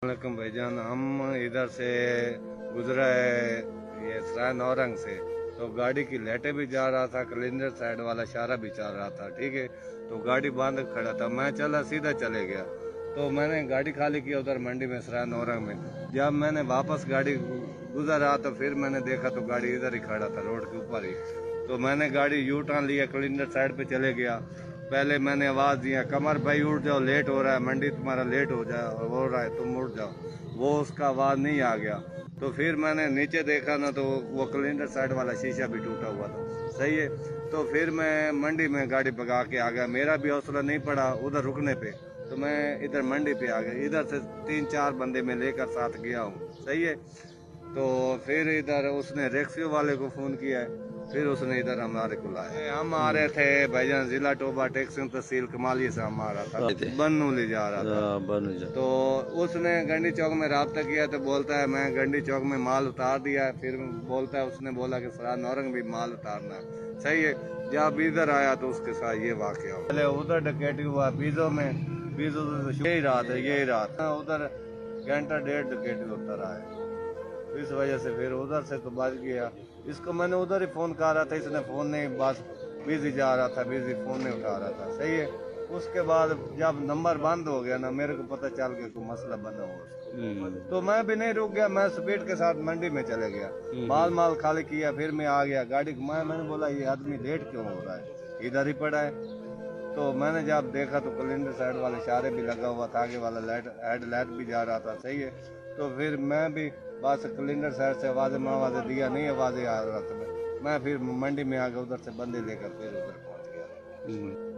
वालेकुम भाईजान, हम इधर से गुजरा है ये सराय नौरंग से, तो गाड़ी की लाइटें भी जा रहा था, कलिंदर साइड वाला इशारा भी चल रहा था। ठीक है, तो गाड़ी बांध खड़ा था, मैं चला सीधा चले गया। तो मैंने गाड़ी खाली किया उधर मंडी में सराय नौरंग में। जब मैंने वापस गाड़ी गुजर रहा तो फिर मैंने देखा तो गाड़ी इधर ही खड़ा था, रोड के ऊपर ही। तो मैंने गाड़ी यू टर्न लिया, कलिंदर साइड पे चले गया। पहले मैंने आवाज़ दिया, कमर भाई उठ जाओ, लेट हो रहा है, मंडी तुम्हारा लेट हो रहा है, तुम उठ जाओ। वो उसका आवाज़ नहीं आ गया। तो फिर मैंने नीचे देखा ना, तो वो कलिंदर साइड वाला शीशा भी टूटा हुआ था। सही है। तो फिर मैं मंडी में गाड़ी भगा के आ गया, मेरा भी हौसला नहीं पड़ा उधर रुकने पे। तो मैं इधर मंडी पे आ गया, इधर से 3-4 बंदे मैं लेकर साथ गया हूँ। सही है। तो फिर इधर उसने रेक्सियो वाले को फ़ोन किया है, फिर उसने इधर हमारे को लाया। हम आ रहे थे भाईजान, जिला टोबा टेक्सन तहसील कमाली से हम आ रहा था, बन्नू ले जा रहा था। तो उसने गंडी चौक में रब्ता किया, तो बोलता है मैं गंडी चौक में माल उतार दिया है। फिर बोलता है, उसने बोला कि सराय नौरंग भी माल उतारना है। सही है। जब इधर आया तो उसके साथ ये वाक़या हुआ। पहले उधर डकैती हुआ बीजो में, बीजो से यही रात है, यही रात उधर घंटा डेढ़ डकैती होता रहा है। इस वजह से फिर उधर से तो बच गया। इसको मैंने उधर ही फ़ोन कर रहा था, इसने फ़ोन नहीं, बस बिजी जा रहा था, बिजी, फ़ोन नहीं उठा रहा था। सही है। उसके बाद जब नंबर बंद हो गया ना, मेरे को पता चल गया कोई मसला बना हुआ उसको। तो मैं भी नहीं रुक गया, मैं स्पीड के साथ मंडी में चले गया, माल खाली किया, फिर मैं आ गया गाड़ी घुमाया। मैंने बोला ये आदमी लेट क्यों हो रहा है, इधर ही पड़ा है। तो मैंने जब देखा तो कैलेंडर साइड वाले इशारे भी लगा हुआ था, आगे वाला लाइट हेड लाइट भी जा रहा था। सही है। तो फिर मैं भी बस कैलेंडर साइड से आवाज़ें दिया, नहीं आवाज़ें आ रहा था। मैं फिर मंडी में आ गया, उधर से बंदे लेकर फिर उधर पहुंच गया।